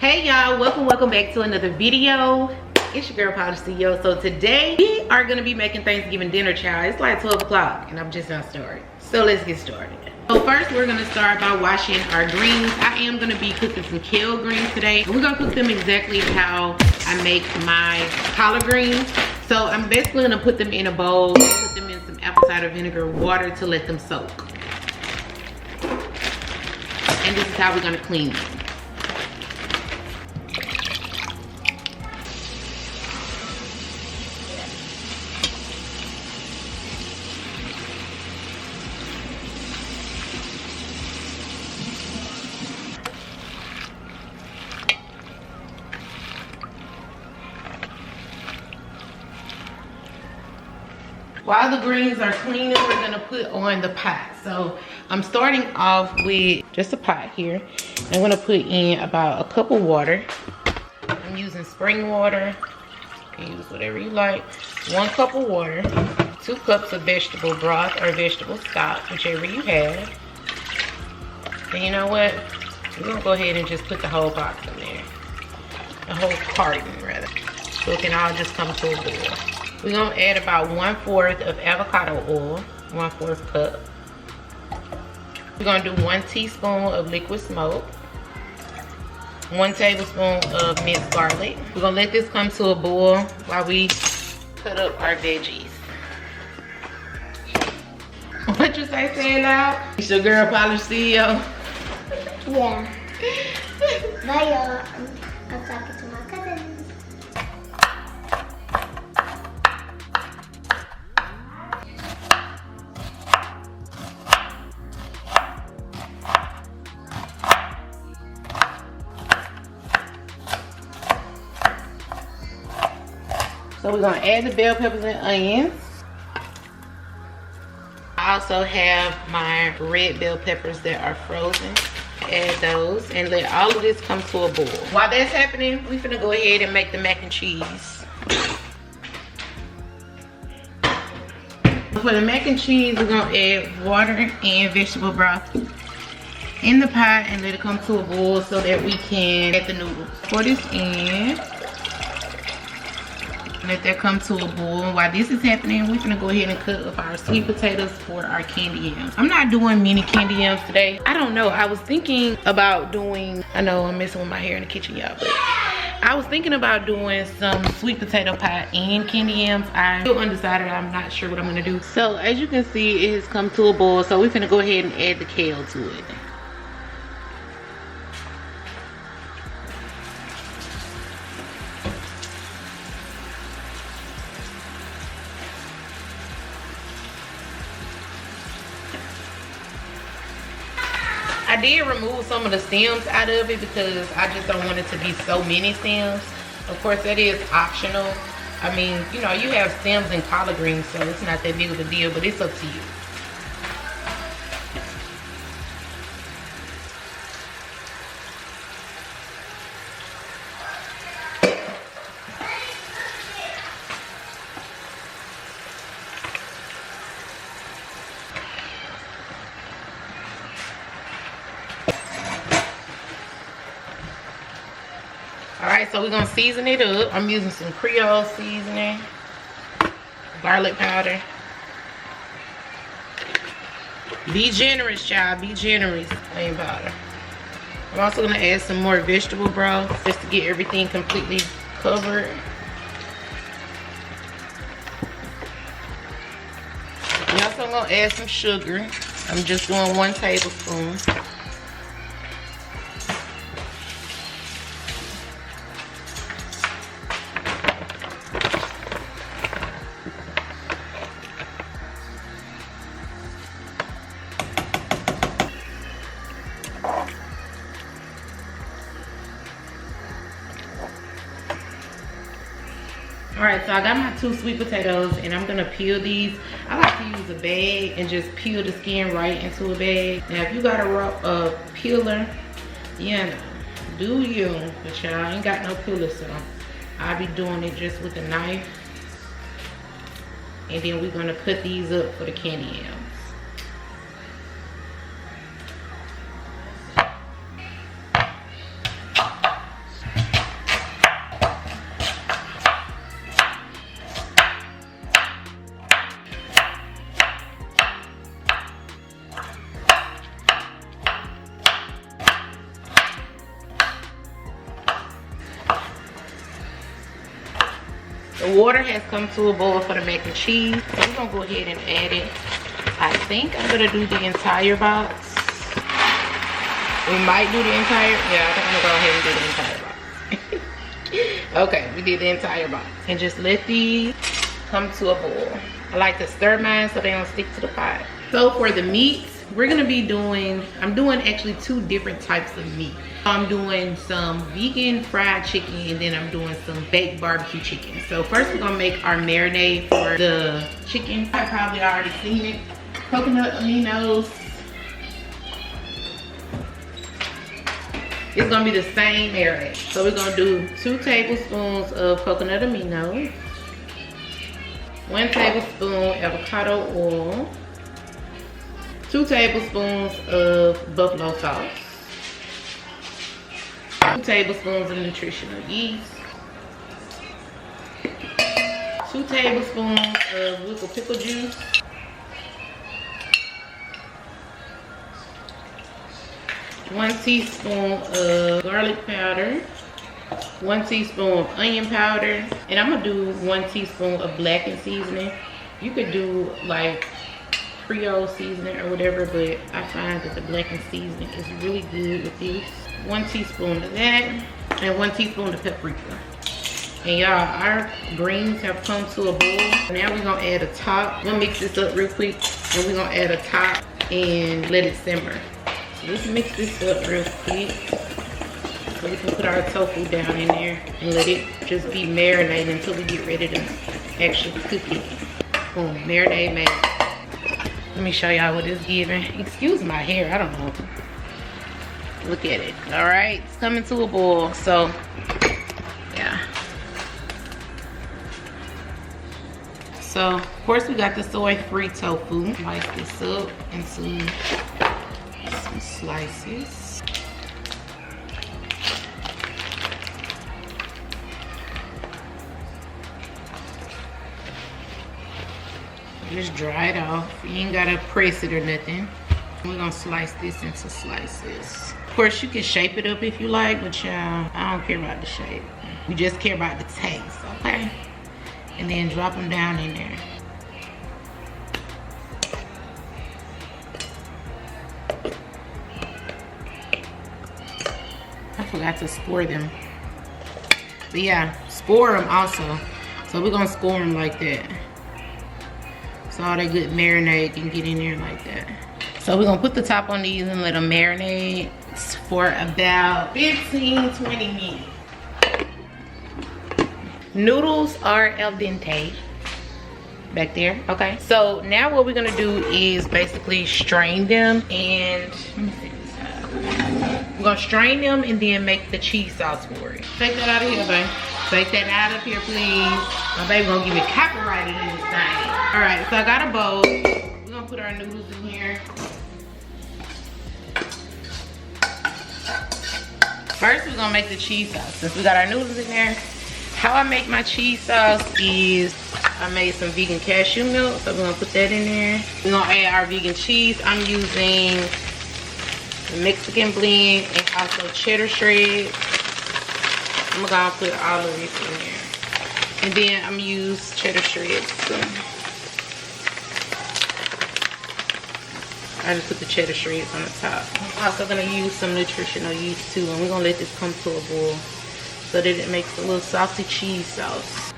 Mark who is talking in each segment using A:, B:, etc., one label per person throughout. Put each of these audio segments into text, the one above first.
A: Hey y'all, welcome back to another video. It's your girl Polish CEO. So today we are gonna be making Thanksgiving dinner, child. It's like 12 o'clock and I'm just not started. So let's get started. So first we're gonna start by washing our greens. I am gonna be cooking some kale greens today. We're gonna cook them exactly how I make my collard greens. So I'm basically gonna put them in a bowl, put them in some apple cider vinegar water to let them soak. And this is how we're gonna clean them. While the greens are cleaning, we're gonna put on the pot. So I'm starting off with just a pot here. I'm gonna put in about a cup of water. I'm using spring water. You can use whatever you like. 1 cup of water, 2 cups of vegetable broth or vegetable stock, whichever you have. And you know what? We're gonna go ahead and just put the whole box in there. The whole carton rather. So it can all just come to a boil. We're gonna add about 1/4 of avocado oil, 1/4 cup. We're gonna do 1 teaspoon of liquid smoke, 1 tablespoon of minced garlic. We're gonna let this come to a boil while we cut up our veggies. What you say it loud? It's your girl Polish CEO.
B: Yeah. Bye y'all. I'm talking to my cousins.
A: So we're gonna add the bell peppers and onions. I also have my red bell peppers that are frozen. Add those and let all of this come to a boil. While that's happening, we're gonna go ahead and make the mac and cheese. For the mac and cheese, we're gonna add water and vegetable broth in the pot and let it come to a boil so that we can add the noodles. Pour this in. Let that come to a boil. While this is happening, we're gonna go ahead and cut up our sweet potatoes for our candy yams. I'm not doing mini candy yams today. I don't know. I was thinking about doing, I know I'm messing with my hair in the kitchen, y'all, but I was thinking about doing some sweet potato pie and candy yams. I'm still undecided. I'm not sure what I'm gonna do. So as you can see, it has come to a boil. So we're gonna go ahead and add the kale to it. I did remove some of the stems out of it because I just don't want it to be so many stems. Of course, that is optional. I mean, you know, you have stems in collard greens, so it's not that big of a deal, but it's up to you. Alright, so we're gonna season it up. I'm using some Creole seasoning, garlic powder. Be generous, child, be generous. Plain powder. I'm also gonna add some more vegetable broth just to get everything completely covered. I'm also gonna add some sugar. I'm just doing 1 tablespoon. Alright, so I got my 2 sweet potatoes and I'm gonna peel these. I like to use a bag and just peel the skin right into a bag. Now if you got a peeler, yeah, do you, but y'all ain't got no peeler, so I'll be doing it just with a knife. And then we're gonna cut these up for the candy yams. water has come to a boil for the mac and cheese. So we're gonna go ahead and add it. I think I'm gonna do the entire box. We might do the entire, yeah, I think I'm gonna go ahead and do the entire box. Okay, we did the entire box. And just let these come to a boil. I like to stir mine so they don't stick to the pot. So for the meats, we're gonna be doing, I'm doing actually 2 different types of meat. I'm doing some vegan fried chicken and then I'm doing some baked barbecue chicken. So first we're gonna make our marinade for the chicken. I've probably already seen it. Coconut aminos. It's gonna be the same marinade. So we're gonna do 2 tablespoons of coconut aminos, 1 tablespoon avocado oil, 2 tablespoons of buffalo sauce, 2 tablespoons of nutritional yeast, 2 tablespoons of whipple pickle juice, 1 teaspoon of garlic powder, 1 teaspoon of onion powder, and I'm gonna do 1 teaspoon of blackened seasoning. You could do like Creole seasoning or whatever, but I find that the blackened seasoning is really good with this. 1 teaspoon of that, and 1 teaspoon of paprika. And y'all, our greens have come to a boil. Now we're gonna add a top. We're gonna mix this up real quick, and we're gonna add a top and let it simmer. Let's mix this up real quick so we can put our tofu down in there and let it just be marinating until we get ready to actually cook it. Boom, marinade made. Let me show y'all what it's giving. Excuse my hair, I don't know. Look at it. All right, it's coming to a boil. So, yeah. So, of course, we got the soy-free tofu. Slice this up into some slices. Just dry it off. You ain't gotta press it or nothing. We're gonna slice this into slices. Of course, you can shape it up if you like, but y'all, I don't care about the shape. We just care about the taste, okay? And then drop them down in there. I forgot to score them. But yeah, score them also. So we're gonna score them like that. So all that good marinade can get in there like that. So we're gonna put the top on these and let them marinate for about 15-20 minutes. Noodles are al dente. Back there, okay. So now what we're gonna do is basically strain them and, let me see this out. We're gonna strain them and then make the cheese sauce for it. Take that out of here, babe. Take that out of here, please. My baby gonna give me copyrighted in this thing. All right, so I got a bowl. We're gonna put our noodles in here. First, we're gonna make the cheese sauce. Since we got our noodles in there, how I make my cheese sauce is I made some vegan cashew milk, so we're gonna put that in there. We're gonna add our vegan cheese. I'm using the Mexican blend and also cheddar shreds. I'm gonna put all of this in there. And then I'm gonna use cheddar shreds too. I just put the cheddar shreds on the top. I'm also gonna use some nutritional yeast too, and we're gonna let this come to a boil so that it makes a little salty cheese sauce.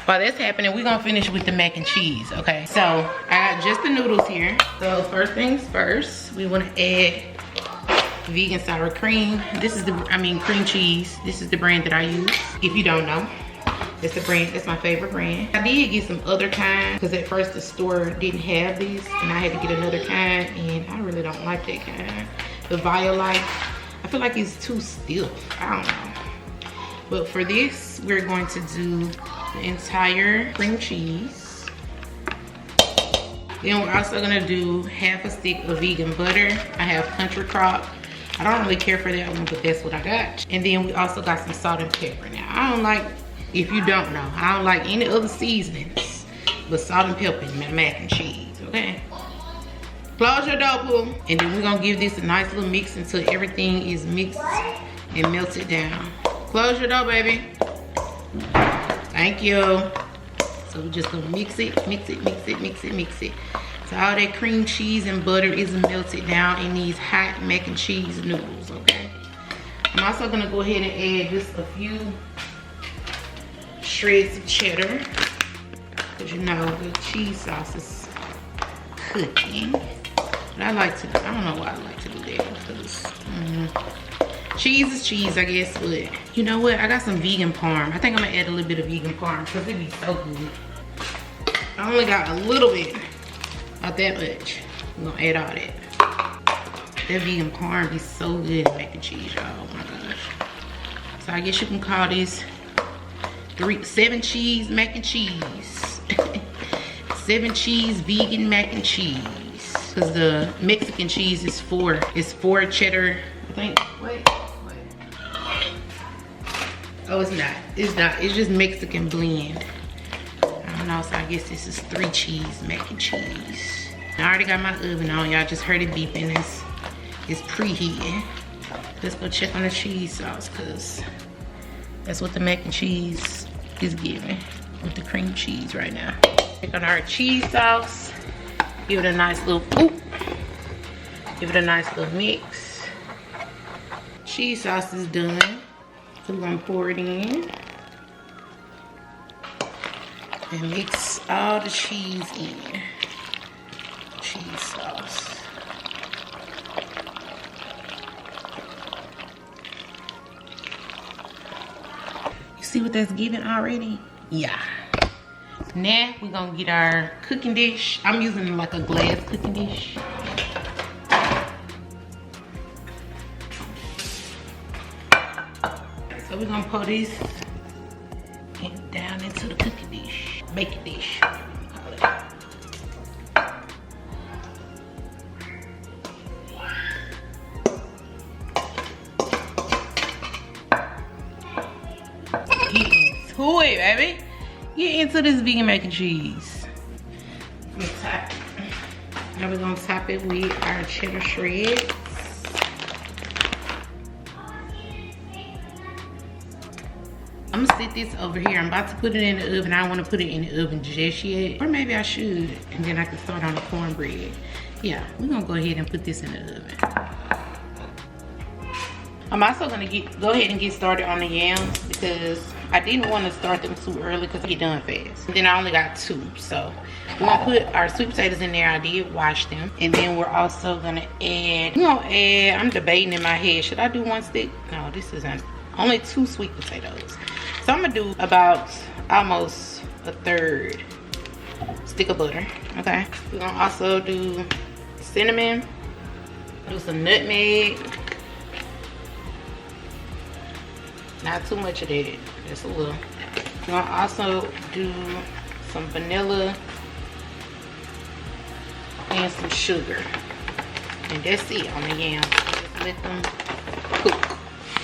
A: While that's happening, we're gonna finish with the mac and cheese, okay? So I got just the noodles here. So first things first, we wanna add vegan sour cream. This is cream cheese. This is the brand that I use. If you don't know, it's the brand, that's my favorite brand. I did get some other kind because at first the store didn't have these and I had to get another kind and I really don't like that kind. The Violite, I feel like it's too stiff, I don't know. But for this, we're going to do the entire cream cheese. Then we're also gonna do half a stick of vegan butter. I have country crop. I don't really care for that one, but that's what I got. And then we also got some salt and pepper. Now, I don't like, if you don't know, I don't like any other seasonings but salt and pepper in my mac and cheese, okay? Close your door, Pooh. And then we're gonna give this a nice little mix until everything is mixed and melted down. Close your door, baby. Thank you. So we're just gonna mix it. So all that cream cheese and butter is melted down in these hot mac and cheese noodles, okay? I'm also gonna go ahead and add just a few shreds of cheddar, because you know the cheese sauce is cooking. But I don't know why I like to do that, because cheese is cheese, I guess. But you know what? I got some vegan parm. I think I'm gonna add a little bit of vegan parm because it'd be so good. I only got a little bit, not that much. I'm gonna add all that. That vegan parm be so good in mac and cheese, y'all. Oh my gosh. So I guess you can call this 7 cheese mac and cheese. 7 cheese vegan mac and cheese. Because the Mexican cheese is 4 cheddar. I think. Wait. Oh, it's not. It's just Mexican blend. I don't know. So I guess this is 3 cheese mac and cheese. I already got my oven on. Y'all just heard it beeping. It's preheating. Let's go check on the cheese sauce, because that's what the mac and cheese is giving with the cream cheese right now. Check on our cheese sauce. Give it a nice little give it a nice little mix. Cheese sauce is done. So we're gonna pour it in and mix all the cheese in. Cheese sauce. You see what that's giving already? Yeah. Now we're gonna get our cooking dish. I'm using like a glass cooking dish. So we're gonna pour this down into the cooking dish, baking dish. Call it. Get into it, baby. Get into this vegan mac and cheese. Now we're gonna top it with our cheddar shreds. I'm gonna sit this over here. I'm about to put it in the oven. I don't want to put it in the oven just yet, or maybe I should, and then I can start on the cornbread. Yeah, we're gonna go ahead and put this in the oven. I'm also gonna go ahead and get started on the yams, because I didn't want to start them too early because I get done fast. And then I only got 2, so we're gonna put our sweet potatoes in there. I did wash them, and then we're also gonna add. I'm debating in my head, should I do 1 stick? No, this isn't. Only 2 sweet potatoes, so I'm gonna do about almost a 1/3 stick of butter. Okay, we're gonna also do cinnamon, do some nutmeg. Not too much of that, just a little. I'm gonna also do some vanilla and some sugar. And that's it on the yams. Just let them cook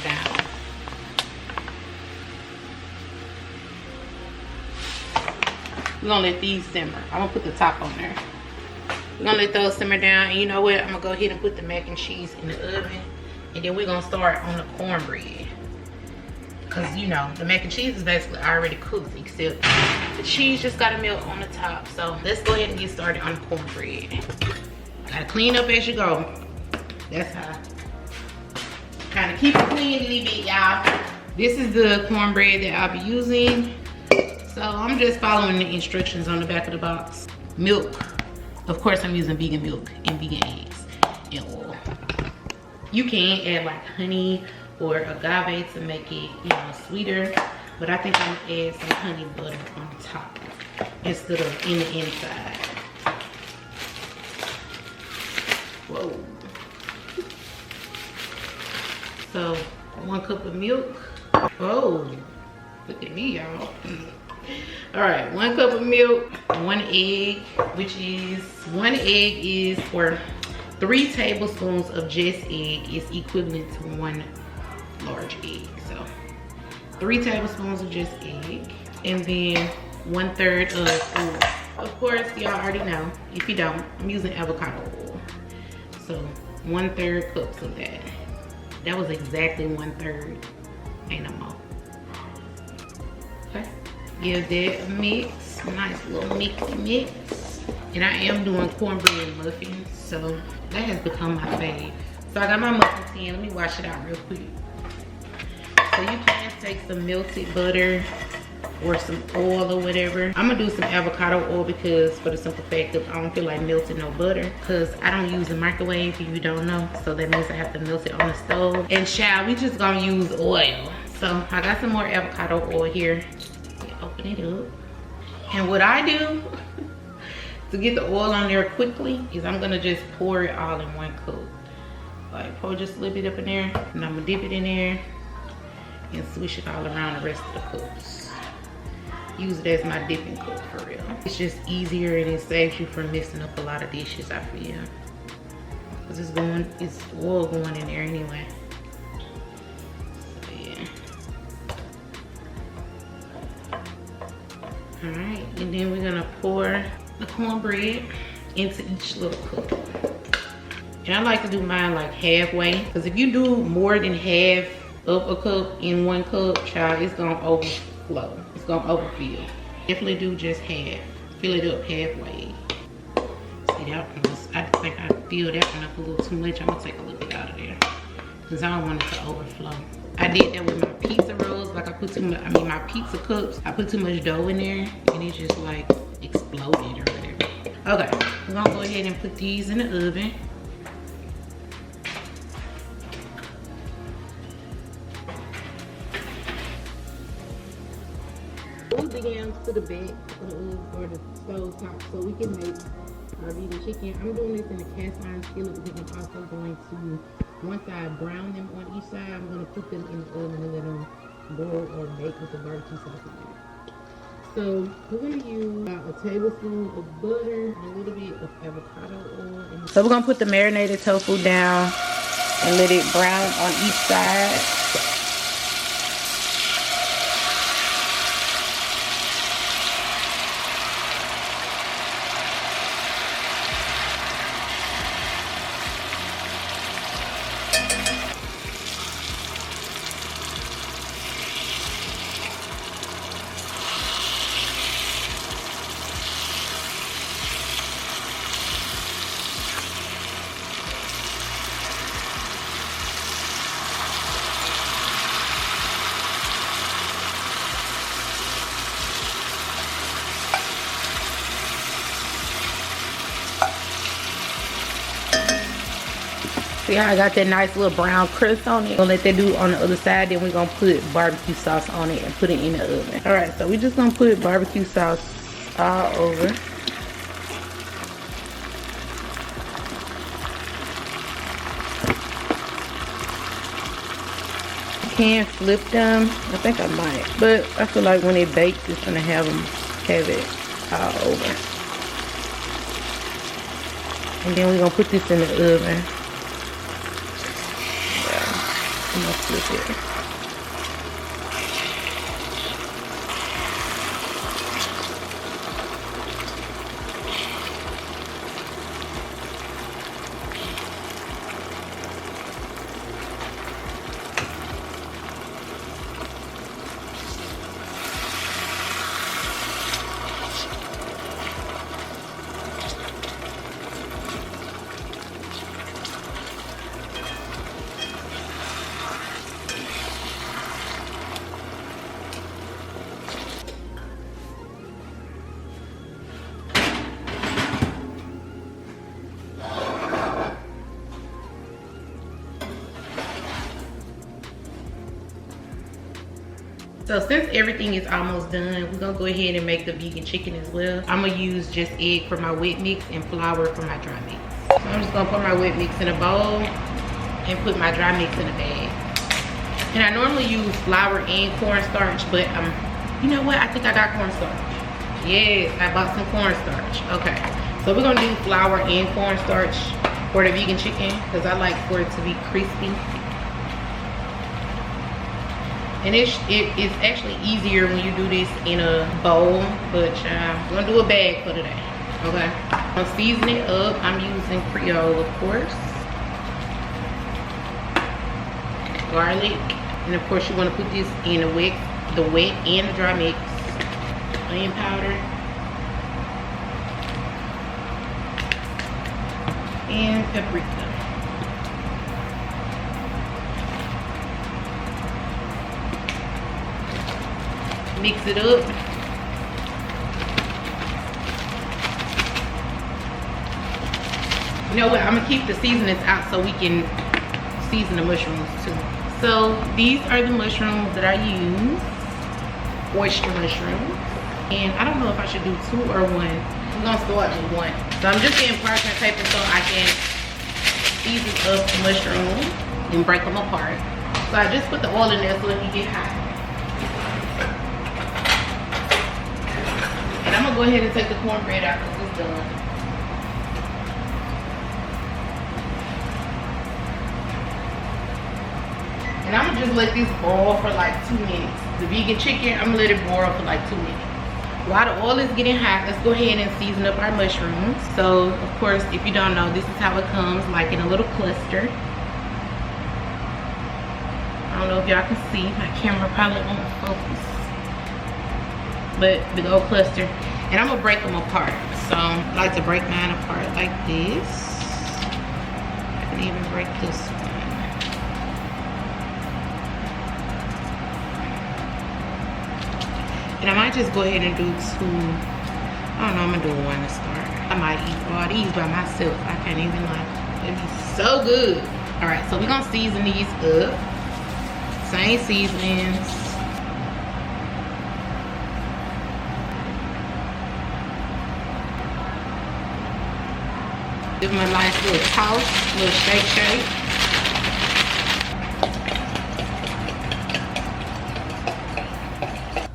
A: down. We're gonna let these simmer. I'm gonna put the top on there. We're gonna let those simmer down. And you know what? I'm gonna go ahead and put the mac and cheese in the oven. And then we're gonna start on the cornbread. Because you know, the mac and cheese is basically already cooked, except the cheese just gotta melt on the top. So let's go ahead and get started on the cornbread. Gotta clean up as you go. That's how. Kind of keep it clean a little bit, y'all. This is the cornbread that I'll be using. So I'm just following the instructions on the back of the box. Milk. Of course, I'm using vegan milk and vegan eggs and oil. You can add like honey or agave to make it, you know, sweeter, but I think I'm gonna add some honey butter on the top instead of in the inside. Whoa. So 1 cup of milk. Oh, look at me, y'all. All right, 1 cup of milk, 1 egg, which is 1 egg is, or 3 tablespoons of just egg is equivalent to 1 large egg. So 3 tablespoons of just egg, and then 1/3 of oil. Of course, y'all already know. If you don't, I'm using avocado oil. So 1/3 cups of that. That was exactly 1/3. Ain't no more. Okay. give that a mix. Nice little mix. And I am doing cornbread muffins, so that has become my fave. So I got my muffin tin. Let me wash it out real quick. So you can take some melted butter or some oil or whatever. I'm gonna do some avocado oil because for the simple fact that I don't feel like melting no butter because I don't use a microwave if you don't know. So that means I have to melt it on the stove. And child, we just gonna use oil. So I got some more avocado oil here. Open it up. And what I do to get the oil on there quickly is I'm gonna just pour it all in one cup. Like pour just a little bit up in there, and I'm gonna dip it in there and swish it all around the rest of the cups. Use it as my dipping cup for real. It's just easier and it saves you from messing up a lot of dishes, I feel. Cause it's oil going in there anyway. So yeah. All right, and then we're gonna pour the cornbread into each little cup. And I like to do mine like halfway, because if you do more than half of a cup in one cup, child, it's gonna overflow. It's gonna overfill. Definitely do just half. Fill it up halfway. See, that one was, I think I filled that one up a little too much. I'm gonna take a little bit out of there, because I don't want it to overflow. I did that with my pizza rolls. Like I put too much, my pizza cups, I put too much dough in there, and it just like exploded or whatever. Okay, we're gonna go ahead and put these in the oven. Move the yams to the back of the oven or the stove top so we can make our vegan chicken. I'm doing this in a cast iron skillet because I'm also going to, once I brown them on each side, I'm going to put them in the oven and let them boil or bake with the barbecue sauce in there. So we're going to use about a tablespoon of butter and a little bit of avocado oil. So we're going to put the marinated tofu down and let it brown on each side. See how I got that nice little brown crust on it? We'll let that do on the other side, then we're gonna put barbecue sauce on it and put it in the oven. All right, so we're just gonna put barbecue sauce all over. You can flip them. I think I might, but I feel like when it bakes, it's gonna have it all over. And then we're gonna put this in the oven. I'm gonna flip it. So since everything is almost done, we're gonna go ahead and make the vegan chicken as well. I'm gonna use just egg for my wet mix and flour for my dry mix. So I'm just gonna put my wet mix in a bowl and put my dry mix in a bag. And I normally use flour and cornstarch, but you know what? I think I got cornstarch. Yes, I bought some cornstarch. Okay, so we're gonna do flour and cornstarch for the vegan chicken because I like for it to be crispy. And it is actually easier when you do this in a bowl, but I'm gonna do a bag for today, okay? I'm seasoning it up. I'm using Creole, of course. Garlic, and of course you wanna put this in the wet and the dry mix. onion powder, and paprika. Mix it up. You know what? I'm gonna keep the seasonings out so we can season the mushrooms too. So these are the mushrooms that I use, oyster mushrooms. And I don't know if I should do 2 or 1. I'm gonna start with 1. So I'm just getting parchment paper so I can season up the mushrooms and break them apart. So I just put the oil in there so it can get hot. And I'm gonna go ahead and take the cornbread out because it's done. And I'm gonna just let this boil for like 2 minutes. The vegan chicken, I'm gonna let it boil for like 2 minutes. While the oil is getting hot, let's go ahead and season up our mushrooms. So, of course, if you don't know, this is how it comes, like in a little cluster. I don't know if y'all can see. My camera probably won't focus. But big old cluster. And I'm gonna break them apart. So, I like to break mine apart like this. I can even break this one. And I might just go ahead and do 2. I don't know, I'm gonna do 1 to start. I might eat all these by myself. I can't even lie. It'd be so good. All right, so we're gonna season these up. Same seasonings. Give them a nice little toss, little shake.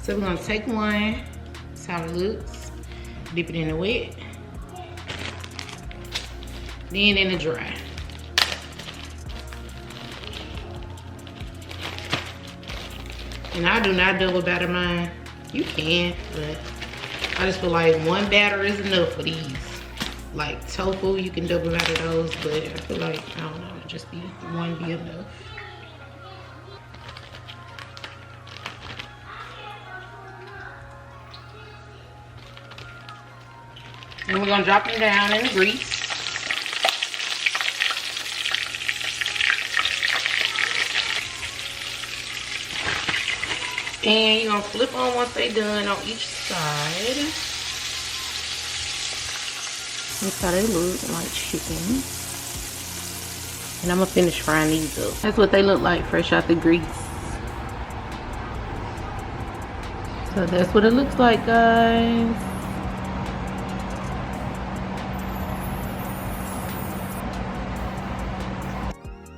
A: So we're gonna take 1, that's how it looks, dip it in the wet, then in the dry. And I do not double batter mine. You can, but I just feel like 1 batter is enough for these. Like tofu, you can double batter those, but I feel like, I don't know, just be 1 be enough. And we're gonna drop them down in the grease. And you're gonna flip on once they're done on each side. That's how they look, like chicken. And I'm gonna finish frying these up. That's what they look like fresh out the grease. So that's what it looks like, guys.